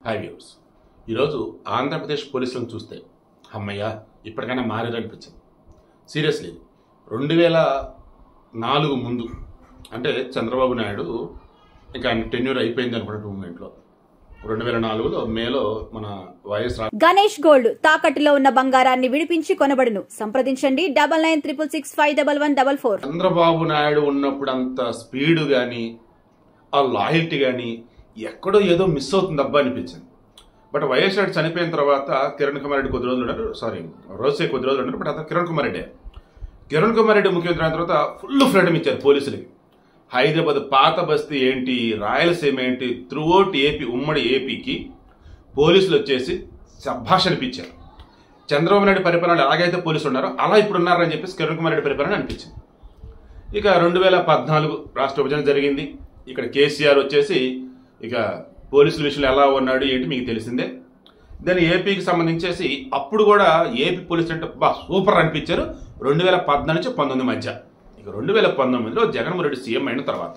Hi viewers, ఈరోజు ఆంధ్రప్రదేశ్ పోలీసులను చూస్తే అమ్మయ్య ఇప్పటికైనా మారేదనిపించింది. సీరియస్లీ 2004 ముందు అంటే చంద్రబాబు నాయుడు ఇంకా ఆయన టెన్యూర్ అయిపోయింది అనుకున్న మూమెంట్లో 2004లో మేలో మన వైఎస్ గణేష్ గోల్డ్ తాకట్టులో ఉన్న బంగారాన్ని విడిపించి కొనబడును. సంప్రదించండి 9966561144. చంద్రబాబు నాయుడు ఉన్నప్పుడు అంత స్పీడ్ కానీ ఆ లాయల్టీ కానీ ఎక్కడో ఏదో మిస్ అవుతుంది అబ్బా అనిపించింది. బట్ వైఎస్ రెడ్డి చనిపోయిన తర్వాత కిరణ్ కుమార్ రెడ్డి కొద్ది రోజులు ఉన్నారు, రోసే కొద్ది రోజులు ఉన్నారు. బట్ అతను కిరణ్ కుమార్ రెడ్డి ముఖ్యమంత్రి అయిన తర్వాత ఫుల్ ఫ్రీడమ్ ఇచ్చారు పోలీసులకి. హైదరాబాద్ పాత బస్తీ ఏంటి, రాయలసీమ ఏంటి, త్రూఅవుట్ ఏపీ, ఉమ్మడి ఏపీకి పోలీసులు వచ్చేసి శభాష్ అనిపించారు. చంద్రబాబు నాయుడు పరిపాలన ఎలాగైతే పోలీసులు ఉన్నారో అలా ఇప్పుడు ఉన్నారని చెప్పేసి కిరణ్ కుమార్ రెడ్డి పరిపాలన అనిపించింది. ఇక 2014 రాష్ట్ర విభజన జరిగింది. ఇక్కడ కేసీఆర్ వచ్చేసి ఇక పోలీసుల విషయంలో ఎలా ఉన్నాడు ఏంటి మీకు తెలిసిందే. దాని ఏపీకి సంబంధించేసి అప్పుడు కూడా ఏపీ పోలీసులు అంటే సూపర్ అనిపించారు 2014 నుంచి 2019 మధ్య. ఇక 2019లో జగన్మోహన్ రెడ్డి సీఎం అయిన తర్వాత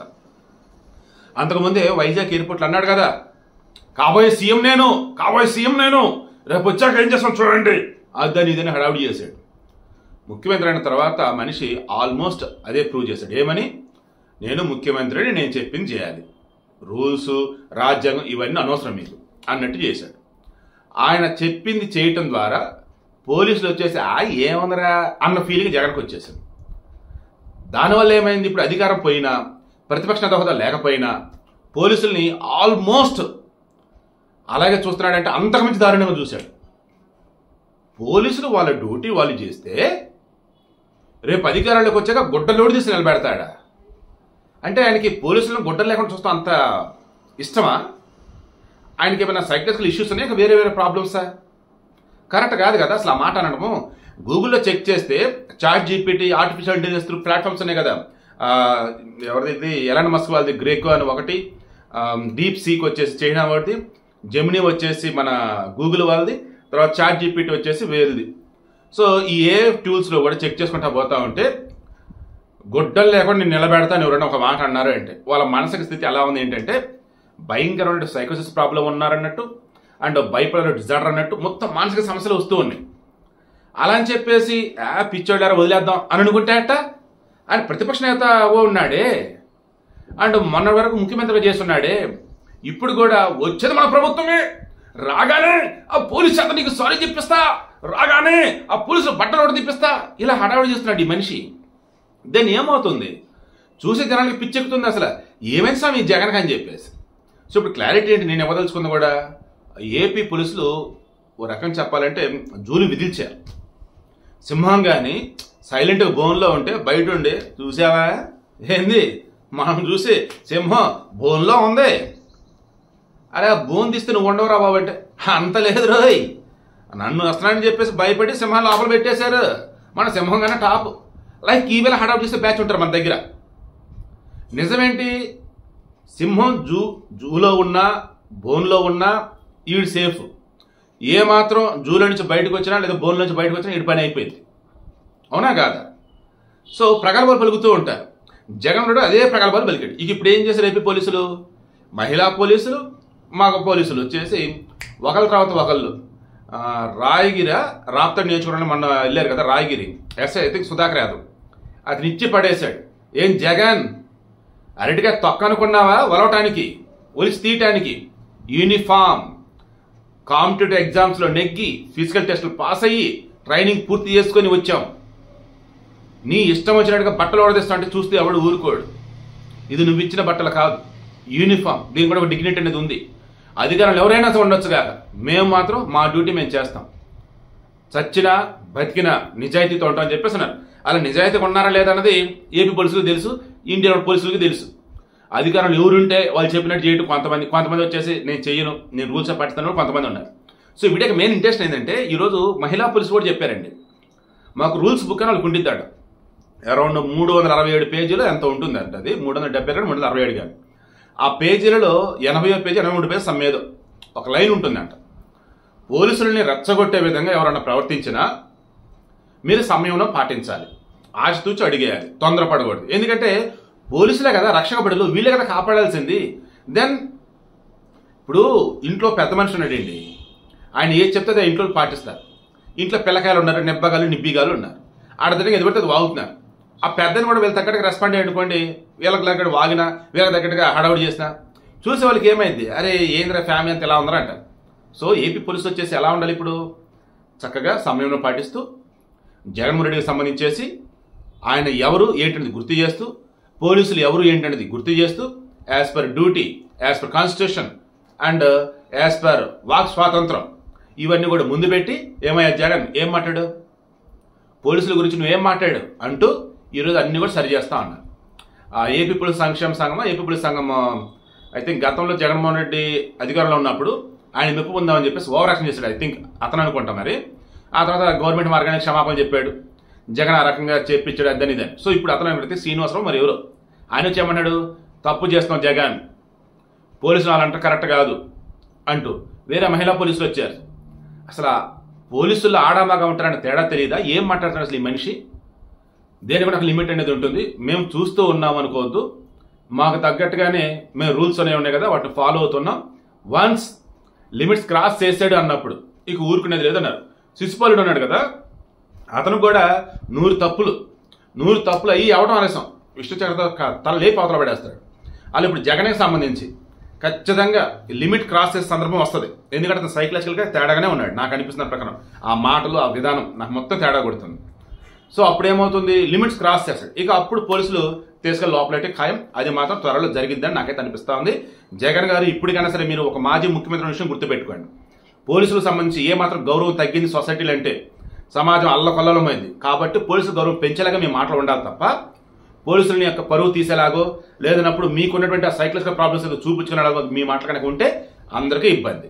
అంతకుముందే వైజాగ్ ఎయిర్పోర్ట్లు అన్నాడు కదా, కాబోయే సీఎం నేను రేపు వచ్చాక ఏం చేస్తాం చూడండి, అదని ఇదని హడావుడి చేశాడు. ముఖ్యమంత్రి అయిన తర్వాత మనిషి ఆల్మోస్ట్ అదే ప్రూవ్ చేశాడు. ఏమని, నేను ముఖ్యమంత్రిని, నేను చెప్పింది చేయాలి, రూల్స్ రాజ్యాంగం ఇవన్నీ అనవసరం మీకు అన్నట్టు చేశాడు. ఆయన చెప్పింది చేయటం ద్వారా పోలీసులు వచ్చేసి ఏమన్నరా అన్న ఫీలింగ్ జగన్కి వచ్చేసింది. దానివల్ల ఏమైంది, ఇప్పుడు అధికారం పోయినా ప్రతిపక్ష హోదా లేకపోయినా పోలీసుల్ని ఆల్మోస్ట్ అలాగే చూస్తున్నాడంటే అంతకుమించి దారుణంగా చూశాడు. పోలీసులు వాళ్ళ డ్యూటీ వాళ్ళు చేస్తే రేపు అధికారంలోకి వచ్చాక గుడ్డలోడు తీసి నిలబెడతాడా అంటే ఆయనకి పోలీసులను గుడ్డలు లేకుండా చూస్తాం అంత ఇష్టమా? ఆయనకి ఏమైనా సైకలాజికల్ ఇష్యూస్ ఉన్నాయి, వేరే ప్రాబ్లమ్సా? కరెక్ట్ కాదు కదా అసలు ఆ మాట అనడము. గూగుల్లో చెక్ చేస్తే chat GPT, artificial intelligence platforms ఉన్నాయి కదా, ఎవరిది ఎలాన్ మస్క్ వాళ్ళది గ్రేకో అని ఒకటి, డీప్ సీక్ వచ్చేసి చైనా వాడిది, జెమినీ వచ్చేసి మన గూగుల్ వాళ్ళది, తర్వాత చాట్ జీపీటీ వచ్చేసి వేరేది. సో ఈ టూల్స్లో కూడా చెక్ చేసుకుంటా పోతా ఉంటే గుడ్డలు లేకుండా నేను నిలబెడతాను ఎవరైనా ఒక మాట అన్నారు అంటే వాళ్ళ మానసిక స్థితి ఎలా ఉంది ఏంటంటే భయంకరమైన సైకోసిస్ ప్రాబ్లం ఉన్నారన్నట్టు అండ్ బైపోలర్ డిజార్డర్ అన్నట్టు మొత్తం మానసిక సమస్యలు వస్తూ ఉన్నాయి. అలా అని చెప్పేసి పిచ్చోడారా వదిలేద్దాం అని అనుకుంటే అట్ట ఆయన ప్రతిపక్ష నేత ఉన్నాడే అండ్ మొన్న వరకు ముఖ్యమంత్రిగా చేస్తున్నాడే, ఇప్పుడు కూడా వచ్చేది మన ప్రభుత్వమే, రాగానే ఆ పోలీసు చేత నీకు సారీ చెప్పిస్తా, రాగానే ఆ పోలీసులు బట్టలు తిప్పిస్తా, ఇలా హడావుడి చేస్తున్నాడు ఈ మనిషి. దాన్ని ఏమవుతుంది చూసే జనానికి పిచ్చెక్కుతుంది. అసలు ఏమైంది స్వామి జగన్ అని చెప్పేసి. సో ఇప్పుడు క్లారిటీ ఏంటి నేను ఇవ్వదలుచుకుంది కూడా, ఏపీ పోలీసులు ఓ రకం చెప్పాలంటే జూలు విధిల్చారు. సింహం కానీ సైలెంట్గా బోన్లో ఉంటే బయట ఉండి చూసావా ఏంది మనం చూసి సింహం బోన్లో ఉంది, అరే ఆ బోన్ తీస్తే నువ్వు ఉండవురా బాబు అంటే అంత లేదు రోయ్, నన్ను వస్తున్నానని చెప్పేసి భయపడి సింహాన్ని లోపల పెట్టేశారు. మన సింహం కన్నా టాప్ లైక్ ఈవేళ హడావుట్ చేసే బ్యాచ్ ఉంటారు మన దగ్గర. నిజమేంటి, సింహం జూలో ఉన్నా బోన్లో ఉన్నా ఈడు సేఫ్. ఏమాత్రం జూలో నుంచి బయటకు వచ్చినా లేదా బోన్లో నుంచి బయటకు వచ్చినా ఈడు పని అయిపోయింది, అవునా కాదా? సో ప్రగల్భాలు పలుకుతూ ఉంటారు. జగన్ రెడ్డి అదే ప్రగల్భాలు పలికాడు. ఇక ఇప్పుడు ఏం చేశారు ఏపీ పోలీసులు, మహిళా పోలీసులు మగ పోలీసులు వచ్చేసి ఒకళ్ళ తర్వాత ఒకళ్ళు రాప్తాడు నేర్చుకోవడానికి మొన్న వెళ్ళారు కదా Rayagiri SI I think Sudhakar Yadav, అతను ఇచ్చి పడేశాడు. ఏం జగన్ అరటిగా తొక్కనుకున్నావా ఒలవటానికి, ఒలిసి తీయటానికి? యూనిఫామ్ కాంపిటేటివ్ ఎగ్జామ్స్లో నెగ్గి ఫిజికల్ టెస్టులు పాస్ అయ్యి ట్రైనింగ్ పూర్తి చేసుకొని వచ్చాం. నీ ఇష్టం వచ్చినట్టుగా బట్టలు ఓడదీస్తా అంటే చూస్తే ఎవడు ఊరుకోడు. ఇది నువ్వు ఇచ్చిన బట్టలు కాదు, యూనిఫామ్. దీనికి కూడా ఒక డిగ్నిటీ అనేది ఉంది. అధికారులు ఎవరైనా ఉండొచ్చు కాక, మేము మాత్రం మా డ్యూటీ మేము చేస్తాం, చచ్చినా బతికినా నిజాయితీతో ఉంటామని చెప్పేస్తున్నారు. అలా నిజాయితీగా ఉన్నారా లేదా అన్నది ఏపీ పోలీసులకు తెలుసు, ఇండియన్ పోలీసులకి తెలుసు. అధికారులు ఎవరుంటే వాళ్ళు చెప్పినట్టు చేయటం కొంతమంది వచ్చేసి నేను చెయ్యను, నేను రూల్స్ పాటిస్తాను కొంతమంది ఉన్నారు. సో వీడికి మెయిన్ ఇంట్రెస్ట్ ఏంటంటే ఈరోజు మహిళా పోలీసు కూడా చెప్పారండి, మాకు రూల్స్ బుక్ అని వాళ్ళకి ఉండిద్దాడు. అరౌండ్ 367 పేజీలు ఎంత ఉంటుందంట, అది 370 కానీ 367 కానీ. ఆ పేజీలలో 80 పేజీ 83 పేజీ సమ్మేదో ఒక లైన్ ఉంటుందంట, పోలీసులని రెచ్చగొట్టే విధంగా ఎవరన్నా ప్రవర్తించినా మీరు సమయంలో పాటించాలి, ఆచితూచి అడిగేయాలి, తొందరపడకూడదు. ఎందుకంటే పోలీసులే కదా రక్షక పడులు, వీళ్ళే కదా కాపాడాల్సింది. దెన్ ఇప్పుడు ఇంట్లో పెద్ద మనిషి ఉన్నాడండి, ఆయన ఏది చెప్తే అది ఇంట్లో పాటిస్తారు. ఇంట్లో పిల్లకాయలు ఉన్నారు, నిబ్బగాలు నిబ్బిగాలు ఉన్నారు, ఆడ దగ్గర ఎది పడితే అది వాగుతున్నారు. ఆ పెద్దని కూడా వీళ్ళ తగ్గట్టుగా రెస్పాండ్ అయ్యనుకోండి, వీళ్ళకి తగ్గట్టు వాగినా వీళ్ళకి తగ్గట్టుగా హడావుడి చేసినా చూసే వాళ్ళకి ఏమైంది, అరే ఏంద్ర ఫ్యామిలీ అంతా ఎలా ఉందరా అంటారు. సో ఏపీ పోలీసులు వచ్చేసి ఎలా ఉండాలి, ఇప్పుడు చక్కగా సమయంలో పాటిస్తూ జగన్మోహన్ రెడ్డికి సంబంధించేసి ఆయన ఎవరు ఏంటనేది గుర్తు చేస్తూ, పోలీసులు ఎవరు ఏంటనేది గుర్తు చేస్తూ, as per duty, as per constitution and as per walk స్వాతంత్రం ఇవన్నీ కూడా ముందు పెట్టి, ఏమయ్యా జగన్ ఏం మాట్లాడు, పోలీసుల గురించి నువ్వేం మాట్లాడు అంటూ ఈరోజు అన్ని కూడా సరి చేస్తా ఉన్నారు. ఆ ఏపీ పోలీస్ సంక్షేమ సంఘం, ఏపీ పోలీస్ సంఘం ఐ థింక్ గతంలో జగన్మోహన్ రెడ్డి అధికారంలో ఉన్నప్పుడు ఆయన మెప్పు పొందామని చెప్పేసి ఓవర్ యాక్షన్ చేశాడు. ఐ థింక్ అతను అనుకుంటా మరి. ఆ తర్వాత గవర్నమెంట్ మార్గానికి క్షమాపణ చెప్పాడు, జగన్ ఆ రకంగా చెప్పించాడు అదని ఇదని. సో ఇప్పుడు అతను పెడితే శ్రీనివాసరావు మరి ఎవరు ఆయన వచ్చి ఏమన్నాడు, తప్పు చేస్తున్నాం జగన్, పోలీసులు వాళ్ళంటే కరెక్ట్ కాదు అంటూ వేరే మహిళా పోలీసులు వచ్చారు. అసలు పోలీసుల్లో ఆడామాగా ఉంటారని తేడా తెలియదా, ఏం మాట్లాడుతున్నారు అసలు ఈ మనిషి? దేని కూడా ఒక లిమిట్ అనేది ఉంటుంది. మేము చూస్తూ ఉన్నాం అనుకోవద్దు, మాకు తగ్గట్టుగానే మేము రూల్స్ అనేవి ఉన్నాయి కదా, వాటిని ఫాలో అవుతున్నాం. వన్స్ లిమిట్స్ క్రాస్ చేసాడు అన్నప్పుడు ఇక ఊరుకునేది లేదన్నారు. శిశుపాలుడు ఉన్నాడు కదా, అతను కూడా 100 తప్పులు అయ్యి అవడం ఆలస్యం విష్ణు చక్రతో తల లేపి అవతల పడేస్తాడు. వాళ్ళు ఇప్పుడు జగన్కి సంబంధించి ఖచ్చితంగా లిమిట్ క్రాస్ చేసే సందర్భం వస్తుంది. ఎందుకంటే అతను సైకలాజికల్గా తేడాగానే ఉన్నాడు నాకు అనిపిస్తున్న ప్రకారం. ఆ మాటలు, ఆ విధానం నాకు మొత్తం తేడా కొడుతుంది. సో అప్పుడు ఏమవుతుంది, లిమిట్స్ క్రాస్ చేస్తాడు. ఇక అప్పుడు పోలీసులు తీసుకెళ్ళి లోపలైతే ఖాయం. అది మాత్రం త్వరలో జరిగిద్దని నాకైతే అనిపిస్తా ఉంది. జగన్ గారు ఇప్పటికైనా సరే మీరు ఒక మాజీ ముఖ్యమంత్రి విషయం గుర్తుపెట్టుకోండి. పోలీసులకు సంబంధించి ఏ మాత్రం గౌరవం తగ్గింది సొసైటీలు అంటే సమాజం అల్లకొల్లమైంది. కాబట్టి పోలీసుల గౌరవం పెంచేలాగా మీ మాటలు ఉండాలి తప్ప పోలీసులని యొక్క పరువు తీసేలాగో లేదన్నప్పుడు మీకున్నటువంటి ఆ సైకలాజికల్ ప్రాబ్లమ్స్ చూపించుకునేలాగో మీ మాటలు కనుక ఉంటే అందరికీ ఇబ్బంది.